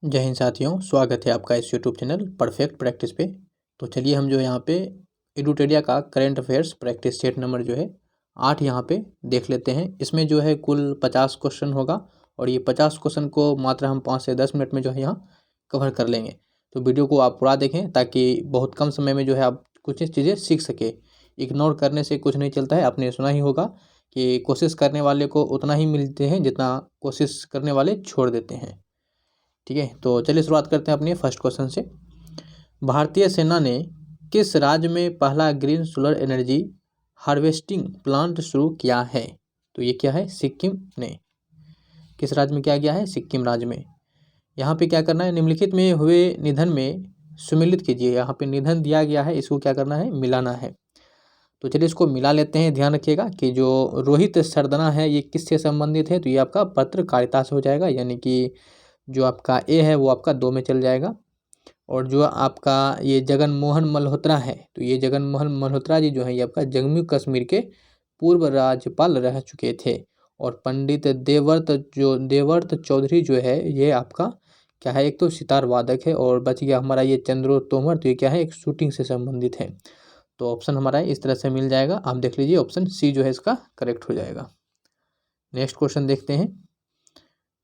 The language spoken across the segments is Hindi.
जय हिंद साथियों, स्वागत है आपका इस यूट्यूब चैनल परफेक्ट प्रैक्टिस पे। तो चलिए हम जो यहाँ पे एडुटेरिया का current affairs practice set number जो है 8 यहाँ पे देख लेते हैं। इसमें जो है कुल 50 क्वेश्चन होगा और ये 50 क्वेश्चन को मात्र हम 5 से 10 मिनट में जो है यहाँ कवर कर लेंगे। तो वीडियो को आप पूरा देखें ताकि बहुत कम समय में जो है आप कुछ चीज़ें सीख सके। इग्नोर करने से कुछ नहीं चलता है। आपने सुना ही होगा कि कोशिश करने वाले को उतना ही मिलते हैं जितना कोशिश करने वाले छोड़ देते हैं। ठीक है, तो चलिए शुरुआत करते हैं अपनी फर्स्ट क्वेश्चन से। भारतीय सेना ने किस राज्य में पहला green solar energy harvesting plant शुरू किया है? तो ये क्या है? सिक्किम ने। किस राज्य में क्या किया है? सिक्किम राज्य में। यहाँ पे क्या करना है? निम्नलिखित में हुए निधन में सुमिलित कीजिए। यहाँ पे निधन दिया गया है, इसको क्या करना है? मिलाना है। तो चलिए इसको मिला लेते हैं। ध्यान रखिएगा कि जो रोहित सरदना है ये किससे संबंधित है? तो ये आपका पत्रकारिता से हो जाएगा, यानी कि जो आपका ए है वो आपका 2 में चल जाएगा। और जो आपका ये जगन मोहन मल्होत्रा है, तो ये जगन मोहन मल्होत्रा जी जो है ये आपका जम्मू कश्मीर के पूर्व राज्यपाल रह चुके थे। और पंडित देवव्रत चौधरी जो है ये आपका क्या है? एक तो सितार वादक है। और बच गया हमारा ये चंद्रो तोमर, तो ये क्या है? एक शूटिंग से संबंधित है। तो ऑप्शन हमारा इस तरह से मिल जाएगा। आप देख लीजिए, ऑप्शन सी जो है इसका करेक्ट हो जाएगा। नेक्स्ट क्वेश्चन देखते हैं।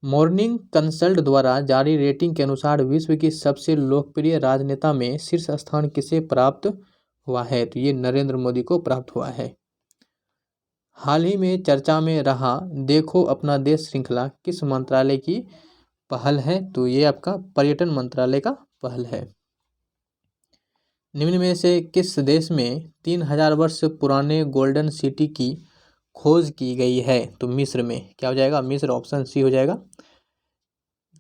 मॉर्निंग कंसल्ट द्वारा जारी रेटिंग के अनुसार विश्व की सबसे लोकप्रिय राजनेता में शीर्ष स्थान किसे प्राप्त हुआ है? तो ये नरेंद्र मोदी को प्राप्त हुआ है। हाल ही में चर्चा में रहा देखो अपना देश श्रृंखला किस मंत्रालय की पहल है? तो ये आपका पर्यटन मंत्रालय का पहल है। निम्न में से किस देश में 3000 वर्ष पुराने गोल्डन सिटी की खोज की गई है? तो मिस्र में। क्या हो जाएगा? मिस्र, ऑप्शन सी हो जाएगा।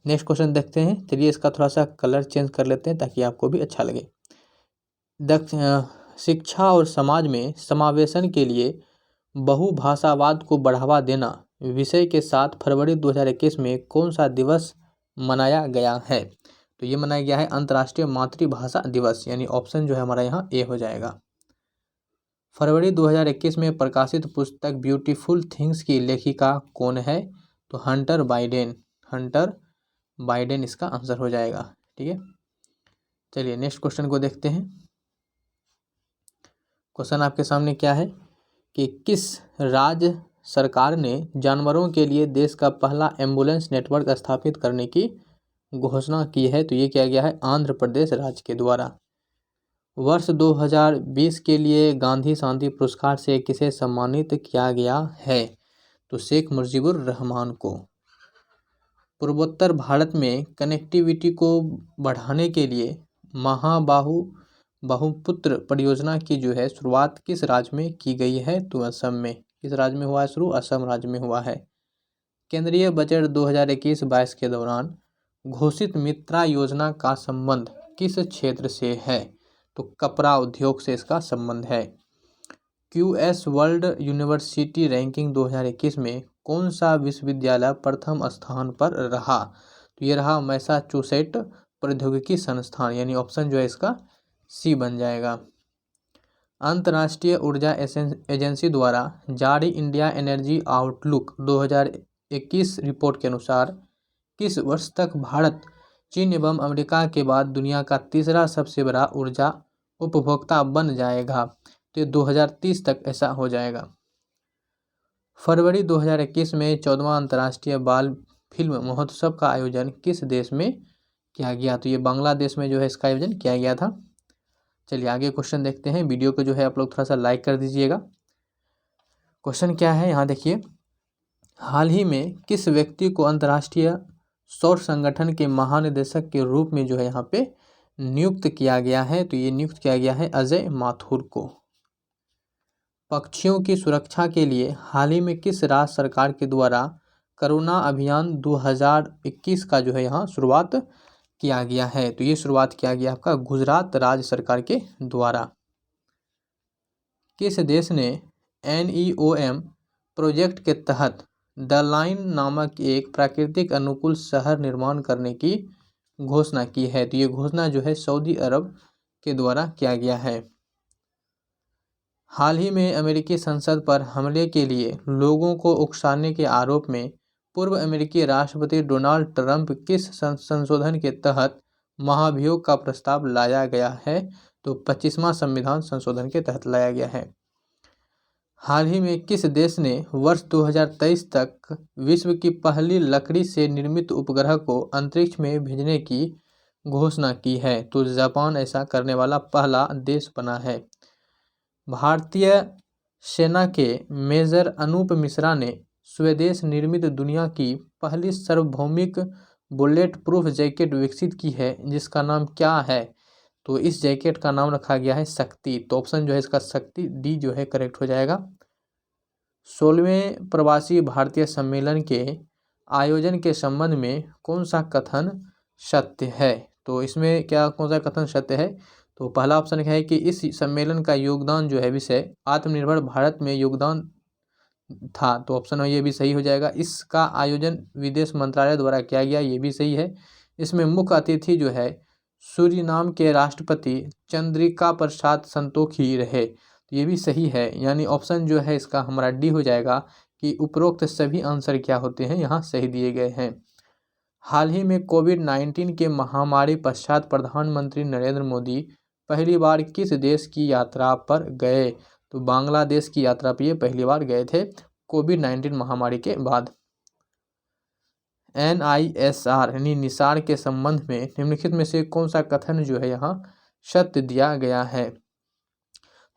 नेक्स्ट क्वेश्चन देखते हैं। चलिए इसका थोड़ा सा कलर चेंज कर लेते हैं ताकि आपको भी अच्छा लगे। शिक्षा और समाज में समावेशन के लिए बहुभाषावाद को बढ़ावा देना विषय के साथ फरवरी 2021 में कौन सा दिवस मनाया गया है? तो ये मनाया गया है अंतर्राष्ट्रीय मातृभाषा दिवस, यानी ऑप्शन जो है हमारा यहाँ ए हो जाएगा। फरवरी 2021 में प्रकाशित पुस्तक ब्यूटीफुल थिंग्स की लेखिका कौन है? तो हंटर बाइडेन इसका आंसर हो जाएगा। ठीक है, चलिए नेक्स्ट क्वेश्चन को देखते हैं। क्वेश्चन आपके सामने क्या है कि किस राज्य सरकार ने जानवरों के लिए देश का पहला एम्बुलेंस नेटवर्क स्थापित करने की घोषणा की है? तो ये किया गया है आंध्र प्रदेश राज्य के द्वारा। वर्ष 2020 के लिए गांधी शांति पुरस्कार से किसे सम्मानित किया गया है? तो शेख मुजीबुर रहमान को। पूर्वोत्तर भारत में कनेक्टिविटी को बढ़ाने के लिए बहुपुत्र परियोजना की जो है शुरुआत किस राज्य में की गई है? तो असम में। किस राज्य में हुआ है शुरू? असम राज्य में हुआ है। केंद्रीय बजट 2021-22 के दौरान घोषित मित्रा योजना का संबंध किस क्षेत्र से है? तो कपड़ा उद्योग से इसका संबंध है। QS वर्ल्ड यूनिवर्सिटी रैंकिंग 2021 में कौन सा विश्वविद्यालय प्रथम स्थान पर रहा? तो ये रहा मैसाचुसेट प्रौद्योगिकी संस्थान, यानी ऑप्शन जो है इसका सी बन जाएगा। अंतर्राष्ट्रीय ऊर्जा एजेंसी द्वारा जारी इंडिया एनर्जी आउटलुक 2021 रिपोर्ट के अनुसार किस वर्ष तक भारत चीन एवं अमेरिका के बाद दुनिया का तीसरा सबसे बड़ा ऊर्जा उपभोक्ता बन जाएगा? तो 2030 तक ऐसा हो जाएगा। फरवरी 2021 में 14वां अंतर्राष्ट्रीय बाल फिल्म महोत्सव का आयोजन किस देश में किया गया? तो ये बांग्लादेश में जो है इसका आयोजन किया गया था। चलिए आगे क्वेश्चन देखते हैं। वीडियो को जो है आप लोग थोड़ा सा लाइक कर दीजिएगा। क्वेश्चन क्या है यहाँ देखिए। हाल ही में किस व्यक्ति को अंतर्राष्ट्रीय सौर संगठन के महानिदेशक के रूप में जो है यहाँ पे नियुक्त किया गया है? तो ये नियुक्त किया गया है अजय माथुर को। पक्षियों की सुरक्षा के लिए हाल ही में किस राज्य सरकार के द्वारा करुणा अभियान 2021 का जो है यहाँ शुरुआत किया गया है? तो ये शुरुआत किया गया आपका गुजरात राज्य सरकार के द्वारा। किस देश ने NEOM प्रोजेक्ट के तहत द लाइन नामक एक प्राकृतिक अनुकूल शहर निर्माण करने की घोषणा की है? तो ये घोषणा जो है सऊदी अरब के द्वारा किया गया है। हाल ही में अमेरिकी संसद पर हमले के लिए लोगों को उकसाने के आरोप में पूर्व अमेरिकी राष्ट्रपति डोनाल्ड ट्रंप किस संशोधन के तहत महाभियोग का प्रस्ताव लाया गया है? तो 25वां संविधान संशोधन के तहत लाया गया है। हाल ही में किस देश ने वर्ष 2023 तक विश्व की पहली लकड़ी से निर्मित उपग्रह को अंतरिक्ष में भेजने की घोषणा की है? तो जापान ऐसा करने वाला पहला देश बना है। भारतीय सेना के मेजर अनूप मिश्रा ने स्वदेश निर्मित दुनिया की पहली सार्वभौमिक बुलेट प्रूफ जैकेट विकसित की है, जिसका नाम क्या है? तो इस जैकेट का नाम रखा गया है शक्ति। तो ऑप्शन जो है इसका शक्ति डी जो है करेक्ट हो जाएगा। 16वें प्रवासी भारतीय सम्मेलन के आयोजन के संबंध में कौन सा कथन सत्य है? तो इसमें क्या कौन सा कथन सत्य है? तो पहला ऑप्शन है कि इस सम्मेलन का योगदान जो है विषय आत्मनिर्भर भारत में योगदान था। तो ऑप्शन ये भी सही हो जाएगा। इसका आयोजन विदेश मंत्रालय द्वारा किया गया, ये भी सही है। इसमें मुख्य अतिथि जो है सूरीनाम के राष्ट्रपति चंद्रिका प्रसाद संतोखी रहे, तो ये भी सही है। यानी ऑप्शन जो है इसका हमारा डी हो जाएगा कि उपरोक्त सभी आंसर क्या होते हैं यहाँ सही दिए गए हैं। हाल ही में कोविड-19 के महामारी पश्चात प्रधानमंत्री नरेंद्र मोदी पहली बार किस देश की यात्रा पर गए? तो बांग्लादेश की यात्रा पर ये पहली बार गए थे कोविड-19 महामारी के बाद। NISR यानी निसार के संबंध में निम्नलिखित में से कौन सा कथन जो है यहाँ सत्य दिया गया है?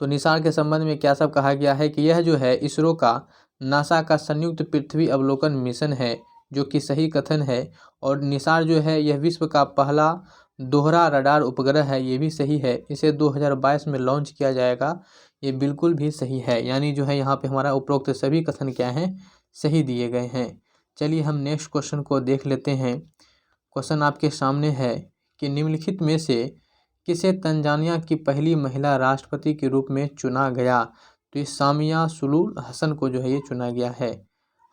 तो निसार के संबंध में क्या सब कहा गया है कि यह जो है इसरो का नासा का संयुक्त पृथ्वी अवलोकन मिशन है, जो कि सही कथन है। और निसार जो है यह विश्व का पहला दोहरा रडार उपग्रह है, ये भी सही है। इसे 2022 में लॉन्च किया जाएगा, ये बिल्कुल भी सही है। यानी जो है यहाँ पे हमारा उपरोक्त सभी कथन क्या हैं सही दिए गए हैं। चलिए हम नेक्स्ट क्वेश्चन को देख लेते हैं। क्वेश्चन आपके सामने है कि निम्नलिखित में से किसे तंजानिया की पहली महिला राष्ट्रपति के रूप में चुना गया? तो इस सामिया सुलूह हसन को जो है ये चुना गया है।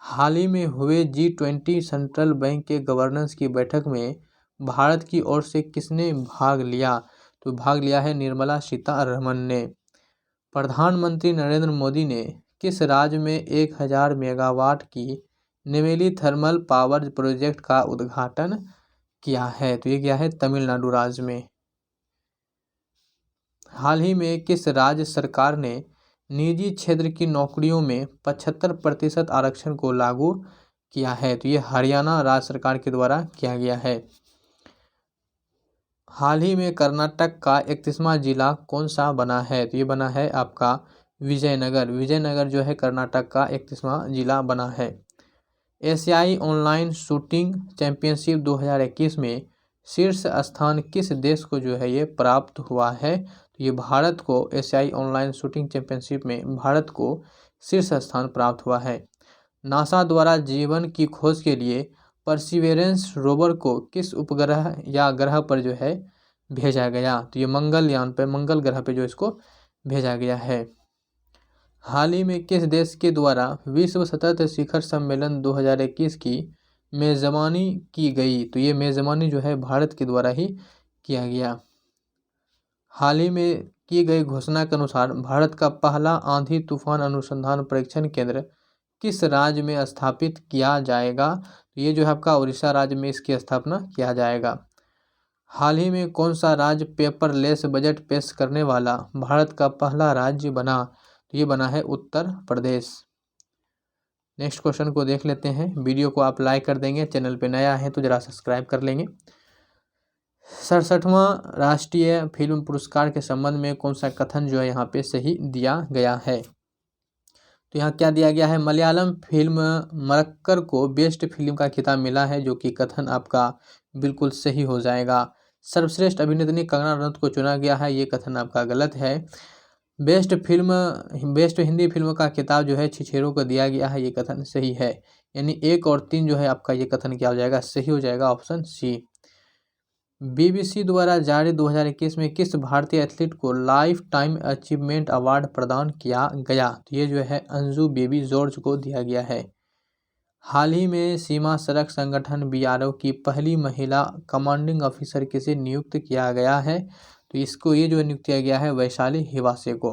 हाल ही में हुए G20 सेंट्रल बैंक के गवर्नेंस की बैठक में भारत की ओर से किसने भाग लिया? तो भाग लिया है निर्मला सीतारमण ने। प्रधानमंत्री नरेंद्र मोदी ने किस राज्य में 1000 मेगावाट की नेवेली थर्मल पावर प्रोजेक्ट का उद्घाटन किया है? तो ये क्या है तमिलनाडु राज्य में। हाल ही में किस राज्य सरकार ने निजी क्षेत्र की नौकरियों में 75% आरक्षण को लागू किया है? तो ये हरियाणा राज्य सरकार के द्वारा किया गया है। हाल ही में कर्नाटक का 31वां जिला कौन सा बना है? तो ये बना है आपका विजयनगर। विजयनगर जो है कर्नाटक का 31वां जिला बना है। एशियाई ऑनलाइन शूटिंग चैंपियनशिप 2021 में शीर्ष स्थान किस देश को जो है ये प्राप्त हुआ है? तो ये भारत को एशियाई ऑनलाइन शूटिंग चैंपियनशिप में भारत को शीर्ष स्थान प्राप्त हुआ है। नासा द्वारा जीवन की खोज के लिए परसिवेरेंस रोवर को किस उपग्रह या ग्रह पर जो है भेजा गया? तो ये मंगलयान पे मंगल ग्रह पे जो इसको भेजा गया है। हाल ही में किस देश के द्वारा विश्व सतत शिखर सम्मेलन 2021 की मेज़बानी की गई? तो ये मेज़बानी जो है भारत के द्वारा ही किया गया। हाल ही में की गई घोषणा के अनुसार भारत का पहला आंधी तूफान अनुसंधान परीक्षण केंद्र किस राज्य में स्थापित किया जाएगा? तो ये जो है आपका उड़ीसा राज्य में इसकी स्थापना किया जाएगा। हाल ही में कौन सा राज्य पेपरलेस बजट पेश करने वाला भारत का पहला राज्य बना? तो ये बना है उत्तर प्रदेश। नेक्स्ट क्वेश्चन को देख लेते हैं। वीडियो को आप लाइक कर देंगे, चैनल पे नया है तो जरा सब्सक्राइब कर लेंगे। 67वां राष्ट्रीय फिल्म पुरस्कार के संबंध में कौन सा कथन जो है यहाँ पे सही दिया गया है? तो यहाँ क्या दिया गया है? मलयालम फिल्म मरक्कर को बेस्ट फिल्म का खिताब मिला है, जो कि कथन आपका बिल्कुल सही हो जाएगा। सर्वश्रेष्ठ अभिनेत्री कंगना रनौत को चुना गया है, ये कथन आपका गलत है। बेस्ट हिंदी फिल्म का खिताब जो है छिछेरों को दिया गया है, ये कथन सही है। यानी 1 और 3 जो है आपका ये कथन क्या हो जाएगा? सही हो जाएगा, ऑप्शन सी। BBC द्वारा जारी 2021 में किस भारतीय एथलीट को लाइफ टाइम अचीवमेंट अवार्ड प्रदान किया गया? तो ये जो है अंजू बेबी जॉर्ज को दिया गया है। हाल ही में सीमा सड़क संगठन BRO की पहली महिला कमांडिंग ऑफिसर किसे नियुक्त किया गया है? तो इसको ये जो नियुक्त किया गया है वैशाली हिवासे को।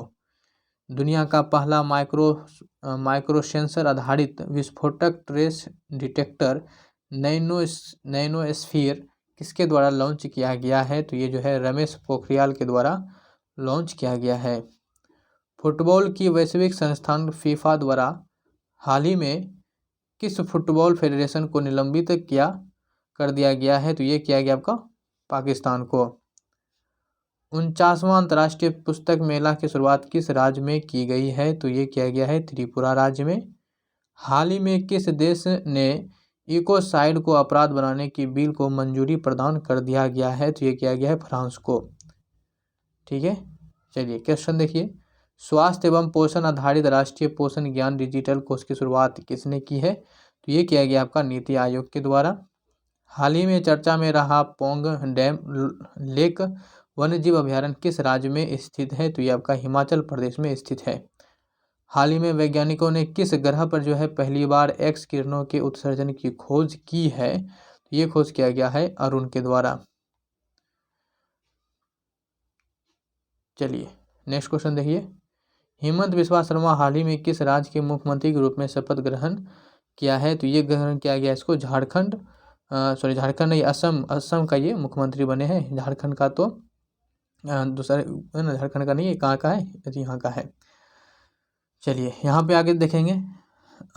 दुनिया का पहला माइक्रो सेंसर आधारित विस्फोटक ट्रेस डिटेक्टर नैनोस्फीयर किसके द्वारा लॉन्च किया गया है? तो ये जो है रमेश पोखरियाल के द्वारा लॉन्च किया गया है। फुटबॉल की वैश्विक संस्थान फीफा द्वारा हाल ही में किस फुटबॉल फेडरेशन को निलंबित कर दिया गया है? तो ये किया गया आपका पाकिस्तान को। 49वां अंतर्राष्ट्रीय पुस्तक मेला की शुरुआत किस राज्य में की गई है? तो ये किया गया है त्रिपुरा राज्य में। हाल ही में किस देश ने इकोसाइड को अपराध बनाने की बिल को मंजूरी प्रदान कर दिया गया है? तो ये किया गया है फ्रांस को। ठीक है, चलिए क्वेश्चन देखिए। स्वास्थ्य एवं पोषण आधारित राष्ट्रीय पोषण ज्ञान डिजिटल कोष की शुरुआत किसने की है? तो ये किया गया आपका नीति आयोग के द्वारा। हाल ही में चर्चा में रहा पोंग डैम लेक वन्यजीव अभयारण्य किस राज्य में स्थित है? तो ये आपका हिमाचल प्रदेश में स्थित है। हाल ही में वैज्ञानिकों ने किस ग्रह पर जो है पहली बार एक्स किरणों के उत्सर्जन की खोज की है? तो ये खोज किया गया है अरुण के द्वारा। चलिए नेक्स्ट क्वेश्चन देखिए। हेमंत बिस्वा शर्मा हाल ही में किस राज्य के मुख्यमंत्री के रूप में शपथ ग्रहण किया है? तो ये ग्रहण किया गया इसको झारखंड नहीं, असम का ये मुख्यमंत्री बने हैं। झारखंड का तो दूसरा है ना, झारखंड का नहीं है, कहाँ का है? यहाँ का है। चलिए यहाँ पे आगे देखेंगे।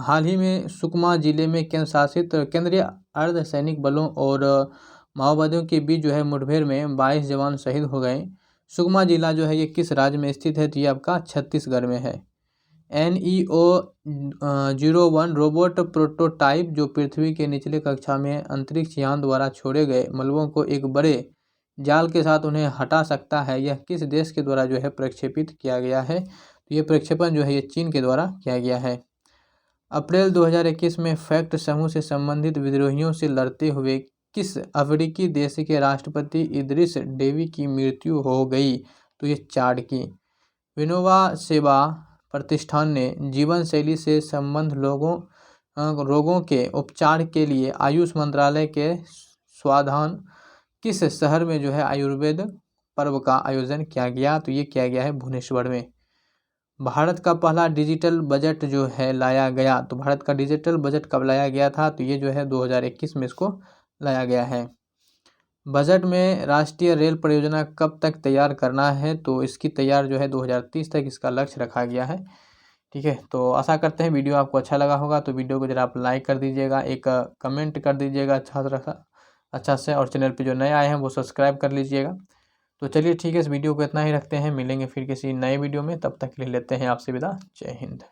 हाल ही में सुकमा जिले में केंद्र शासित केंद्रीय अर्धसैनिक बलों और माओवादियों के बीच जो है मुठभेड़ में 22 जवान शहीद हो गए। सुकमा जिला जो है ये किस राज्य में स्थित है? तो ये आपका छत्तीसगढ़ में है। NEO-01 रोबोट प्रोटोटाइप जो पृथ्वी के निचले कक्षा में अंतरिक्ष यान द्वारा छोड़े गए मलबों को एक बड़े जाल के साथ उन्हें हटा सकता है, यह किस देश के द्वारा जो है प्रक्षेपित किया गया है? तो ये प्रक्षेपण जो है ये चीन के द्वारा किया गया है। अप्रैल 2021 में फैक्ट समूह से संबंधित विद्रोहियों से लड़ते हुए किस अफ्रीकी देश के राष्ट्रपति इदरिस डेबी की मृत्यु हो गई? तो ये चाड की। विनोवा सेवा प्रतिष्ठान ने जीवन शैली से संबंध रोगों के उपचार के लिए आयुष मंत्रालय के स्वाधान किस शहर में जो है आयुर्वेद पर्व का आयोजन किया गया? तो ये किया गया है भुवनेश्वर में। भारत का पहला डिजिटल बजट जो है लाया गया, तो भारत का डिजिटल बजट कब लाया गया था? तो ये जो है 2021 में इसको लाया गया है। बजट में राष्ट्रीय रेल परियोजना कब तक तैयार करना है? तो इसकी तैयार जो है 2030 तक इसका लक्ष्य रखा गया है। ठीक है, तो आशा करते हैं वीडियो आपको अच्छा लगा होगा। तो वीडियो को जरा आप लाइक कर दीजिएगा, एक कमेंट कर दीजिएगा अच्छा से, और चैनल पे जो नए आए हैं वो सब्सक्राइब कर लीजिएगा। तो चलिए ठीक है, इस वीडियो को इतना ही रखते हैं, मिलेंगे फिर किसी नए वीडियो में, तब तक के लिए लेते हैं आपसे विदा। जय हिंद।